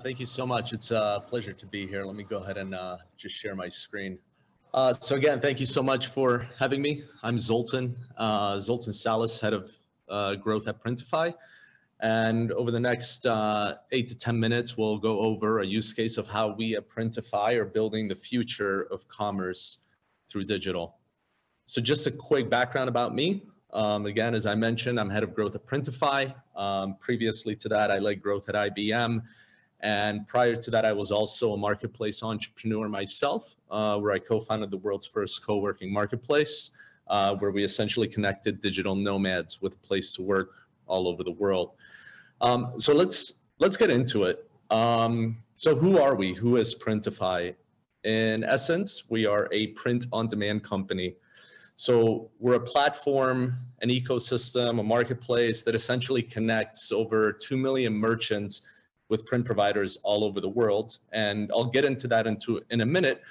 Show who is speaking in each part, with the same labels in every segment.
Speaker 1: Thank you so much. It's a pleasure to be here. Let me go ahead and just share my screen. So again, thank you so much for having me. I'm Zoltan Szalas, head of growth at Printify. And over the next 8 to 10 minutes, we'll go over a use case of how we at Printify are building the future of commerce through digital. So just a quick background about me. Again, as I mentioned, I'm head of growth at Printify. Previously to that, I led growth at IBM. And prior to that, I was also a marketplace entrepreneur myself, where I co-founded the world's first co-working marketplace, where we essentially connected digital nomads with a place to work all over the world. So let's get into it. So who are we? Who is Printify? In essence, we are a print-on-demand company. So we're a platform, an ecosystem, a marketplace that essentially connects over 2 million merchants with print providers all over the world. And I'll get into that in a minute,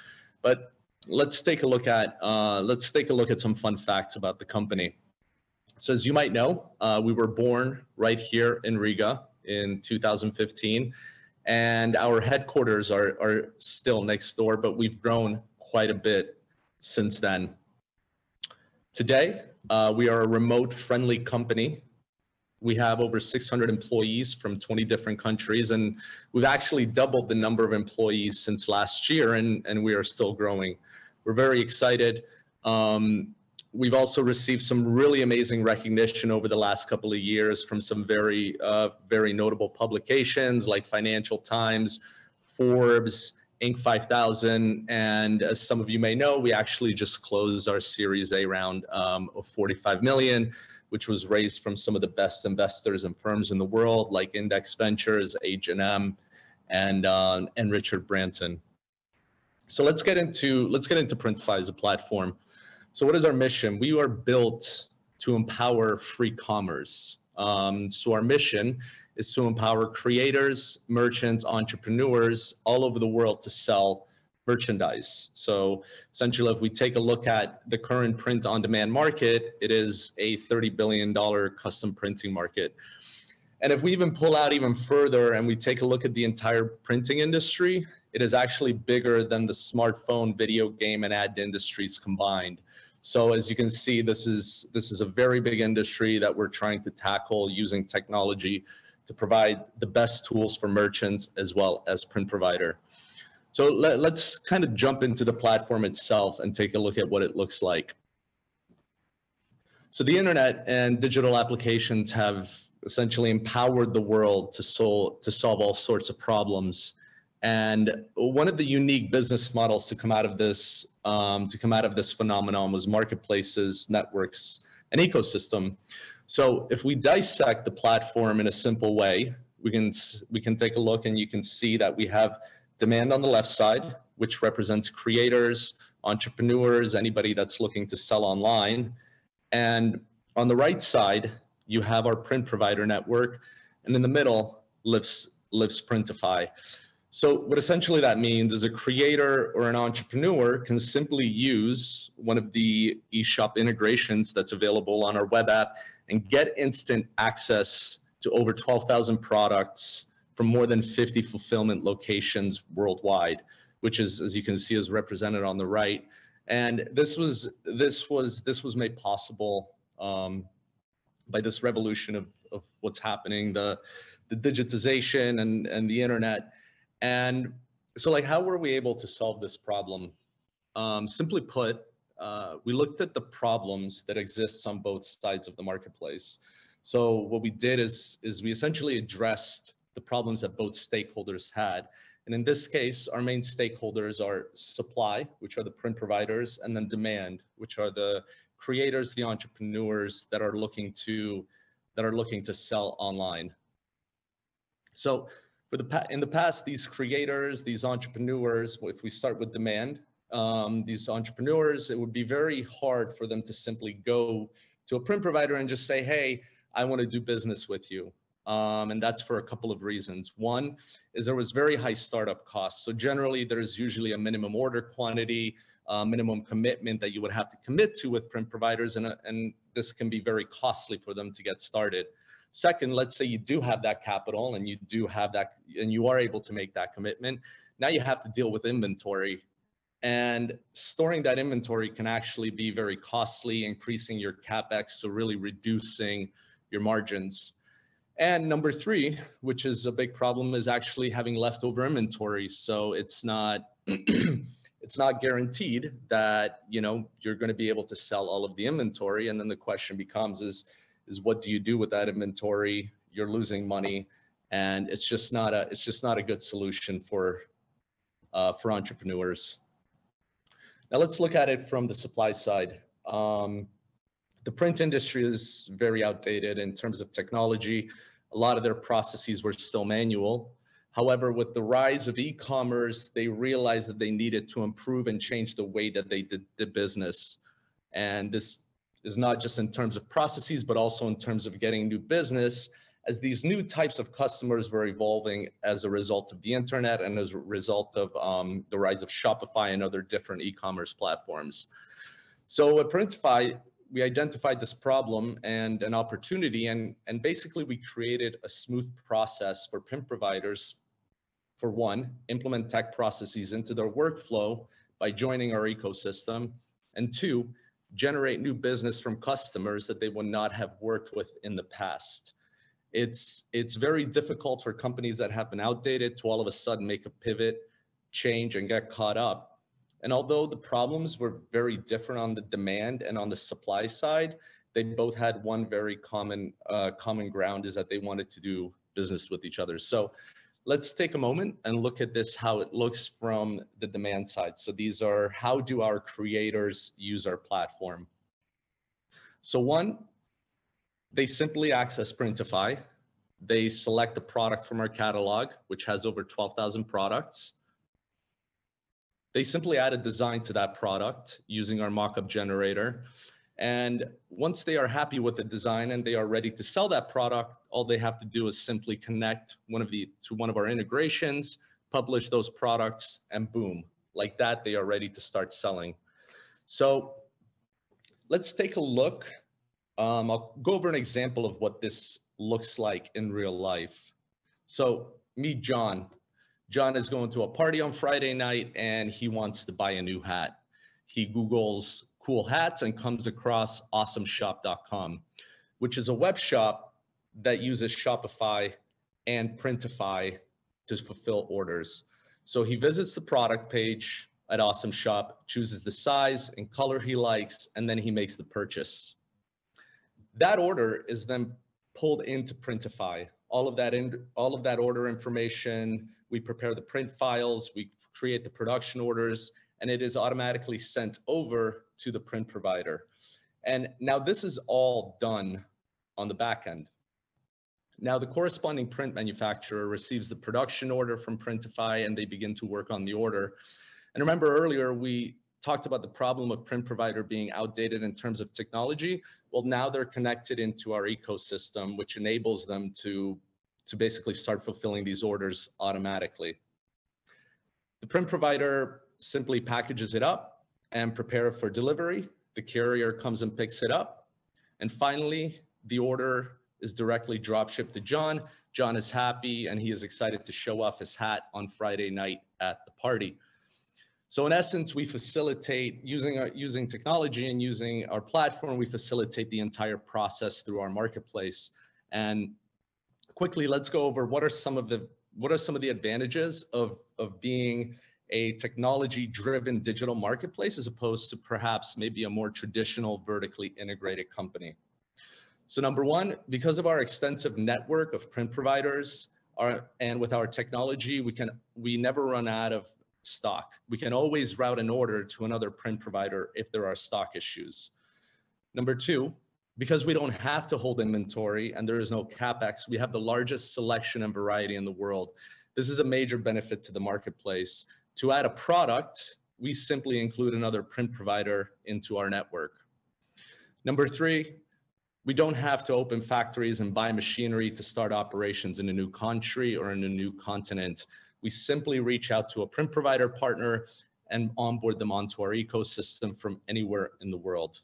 Speaker 1: but let's take a look at some fun facts about the company. So as you might know, we were born right here in Riga in 2015, and our headquarters are still next door, but we've grown quite a bit since then. Today, we are a remote-friendly company. We have over 600 employees from 20 different countries, and we've actually doubled the number of employees since last year, and we are still growing. We're very excited. We've also received some really amazing recognition over the last couple of years from some very notable publications like Financial Times, Forbes, Inc. 5000, and as some of you may know, we actually just closed our Series A round of 45 million, which was raised from some of the best investors and firms in the world, like Index Ventures, H&M, and Richard Branson. So let's get into Printify as a platform. So what is our mission? We are built to empower free commerce. So our mission is to empower creators, merchants, entrepreneurs all over the world to sell merchandise. So essentially, if we take a look at the current print-on-demand market, it is a $30 billion custom printing market. And if we even pull out even further and we take a look at the entire printing industry, it is actually bigger than the smartphone, video game, and ad industries combined. So as you can see, this is a very big industry that we're trying to tackle using technology to provide the best tools for merchants as well as print provider. So let's kind of jump into the platform itself and take a look at what it looks like. So the internet and digital applications have essentially empowered the world to solve all sorts of problems. And one of the unique business models to come out of this phenomenon was marketplaces, networks, and ecosystem. So if we dissect the platform in a simple way, we can take a look and you can see that we have demand on the left side, which represents creators, entrepreneurs, anybody that's looking to sell online. And on the right side, you have our print provider network, and in the middle lives Printify. So what essentially that means is a creator or an entrepreneur can simply use one of the eShop integrations that's available on our web app and get instant access to over 12,000 products from more than 50 fulfillment locations worldwide, which is, as you can see, is represented on the right. And this was made possible by this revolution of what's happening, the digitization and the internet. And so, like, how were we able to solve this problem? Simply put, we looked at the problems that exist on both sides of the marketplace. So what we did is we essentially addressed the problems that both stakeholders had. And in this case, our main stakeholders are supply, which are the print providers, and then demand, which are the creators, the entrepreneurs that are looking to sell online. So in the past, these creators, these entrepreneurs, if we start with demand, these entrepreneurs, it would be very hard for them to simply go to a print provider and just say, hey, I want to do business with you. And that's for a couple of reasons. One is there was very high startup costs. So generally, there's usually a minimum order quantity, minimum commitment that you would have to commit to with print providers, and this can be very costly for them to get started. Second, let's say you do have that capital and you are able to make that commitment. Now you have to deal with inventory, and storing that inventory can actually be very costly, increasing your CapEx, so really reducing your margins. And number three, which is a big problem, is actually having leftover inventory. So it's not it's not guaranteed that you're going to be able to sell all of the inventory. And then the question becomes is what do you do with that inventory? You're losing money, and it's just not a good solution for entrepreneurs. Now let's look at it from the supply side. The print industry is very outdated in terms of technology. A lot of their processes were still manual. However, with the rise of e-commerce, they realized that they needed to improve and change the way that they did the business. And this is not just in terms of processes, but also in terms of getting new business, as these new types of customers were evolving as a result of the internet and as a result of the rise of Shopify and other different e-commerce platforms. So at Printify, we identified this problem and an opportunity, and basically we created a smooth process for print providers, for one, implement tech processes into their workflow by joining our ecosystem, and two, generate new business from customers that they would not have worked with in the past. It's very difficult for companies that have been outdated to all of a sudden make a pivot, change, and get caught up. And although the problems were very different on the demand and on the supply side, they both had one very common ground, is that they wanted to do business with each other. So let's take a moment and look at this, how it looks from the demand side. So these are, how do our creators use our platform? So one, they simply access Printify. They select the product from our catalog, which has over 12,000 products. They simply add a design to that product using our mockup generator. And once they are happy with the design and they are ready to sell that product, all they have to do is simply connect to one of our integrations, publish those products, and boom, like that, they are ready to start selling. So let's take a look. I'll go over an example of what this looks like in real life. So meet John. John is going to a party on Friday night and he wants to buy a new hat. He Googles cool hats and comes across awesomeshop.com, which is a web shop that uses Shopify and Printify to fulfill orders. So he visits the product page at Awesome Shop, chooses the size and color he likes, and then he makes the purchase. That order is then pulled into Printify. All of that order information, we prepare the print files, we create the production orders, and it is automatically sent over to the print provider. And now this is all done on the back end. Now the corresponding print manufacturer receives the production order from Printify and they begin to work on the order. And remember earlier, we talked about the problem of print provider being outdated in terms of technology. Well, now they're connected into our ecosystem, which enables them to basically start fulfilling these orders automatically. The print provider simply packages it up and prepare it for delivery. The carrier comes and picks it up. And finally, the order is directly drop shipped to John. John is happy and he is excited to show off his hat on Friday night at the party. So in essence, we facilitate, using technology and using our platform, we facilitate the entire process through our marketplace. And quickly, let's go over what are some of the advantages of being a technology-driven digital marketplace as opposed to perhaps maybe a more traditional vertically integrated company. So number one, because of our extensive network of print providers and with our technology, we never run out of stock. We can always route an order to another print provider if there are stock issues. Number two, because we don't have to hold inventory and there is no CapEx, we have the largest selection and variety in the world. This is a major benefit to the marketplace. To add a product, we simply include another print provider into our network. Number three, we don't have to open factories and buy machinery to start operations in a new country or in a new continent. We simply reach out to a print provider partner and onboard them onto our ecosystem from anywhere in the world.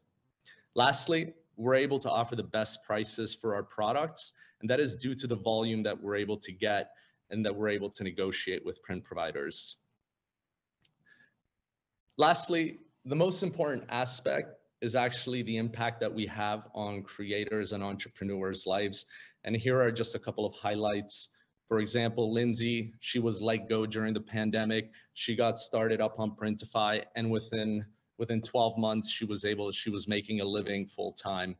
Speaker 1: Lastly, we're able to offer the best prices for our products, and that is due to the volume that we're able to get and that we're able to negotiate with print providers. Lastly, the most important aspect is actually the impact that we have on creators and entrepreneurs' lives. And here are just a couple of highlights. For example, Lindsay, she was let go during the pandemic. She got started up on Printify, and within 12 months, she was making a living full time.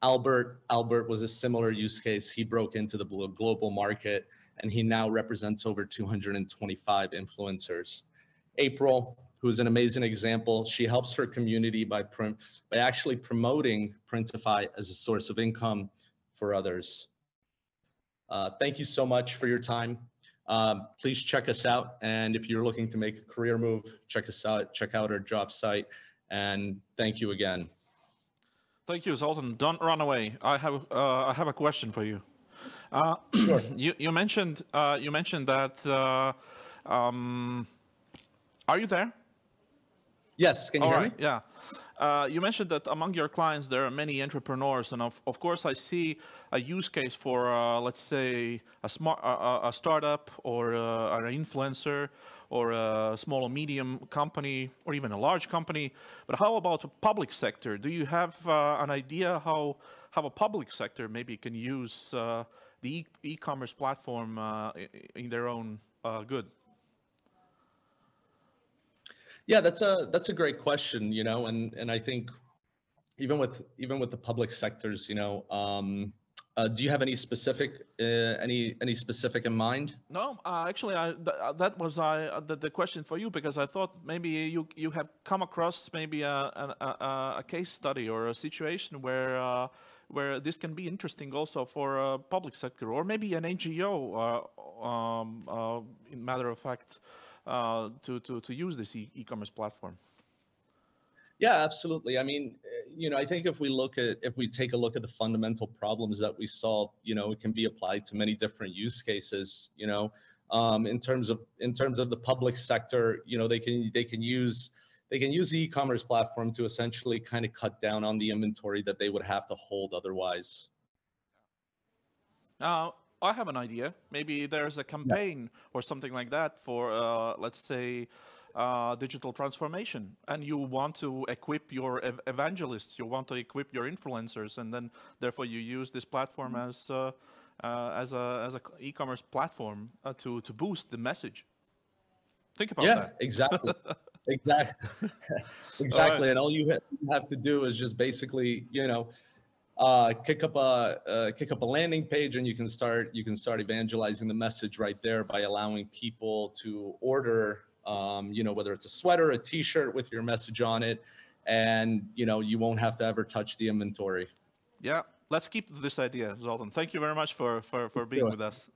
Speaker 1: Albert was a similar use case. He broke into the global market, and he now represents over 225 influencers. April, who's an amazing example, she helps her community by actually promoting Printify as a source of income for others. Thank you so much for your time. Please check us out. And if you're looking to make a career move, check us out, check out our job site. And thank you again.
Speaker 2: Thank you, Zoltan. Don't run away. I have a question for you.
Speaker 1: Sure.
Speaker 2: You mentioned that. Are you there?
Speaker 1: Yes. Can you hear me?
Speaker 2: Yeah. You mentioned that among your clients there are many entrepreneurs, and of course I see a use case for let's say a startup or an influencer or a small or medium company or even a large company. But how about the public sector? Do you have an idea how a public sector maybe can use the e-commerce platform in their own good?
Speaker 1: Yeah, that's a great question, you know, and I think even with the public sectors, you know, do you have any specific in mind?
Speaker 2: No, actually, that was the question for you, because I thought maybe you have come across maybe a case study or a situation where this can be interesting also for a public sector or maybe an NGO, in matter of fact. To use this e-commerce platform?
Speaker 1: Yeah, absolutely. I mean, you know, I think if we take a look at the fundamental problems that we solve, you know, it can be applied to many different use cases. You know, in terms of the public sector, you know, they can use the e-commerce platform to essentially kind of cut down on the inventory that they would have to hold otherwise.
Speaker 2: I have an idea. Maybe there's a campaign or something like that for, let's say, digital transformation, and you want to equip your evangelists, you want to equip your influencers, and then therefore you use this platform as a e-commerce platform to boost the message. Think about that.
Speaker 1: Yeah, exactly. Exactly. Right. And all you have to do is just basically, you know, kick up a landing page, and you can start evangelizing the message right there by allowing people to order, you know, whether it's a sweater, a T-shirt with your message on it, and you know, you won't have to ever touch the inventory.
Speaker 2: Yeah, let's keep this idea, Zoltan. Thank you very much for being with us.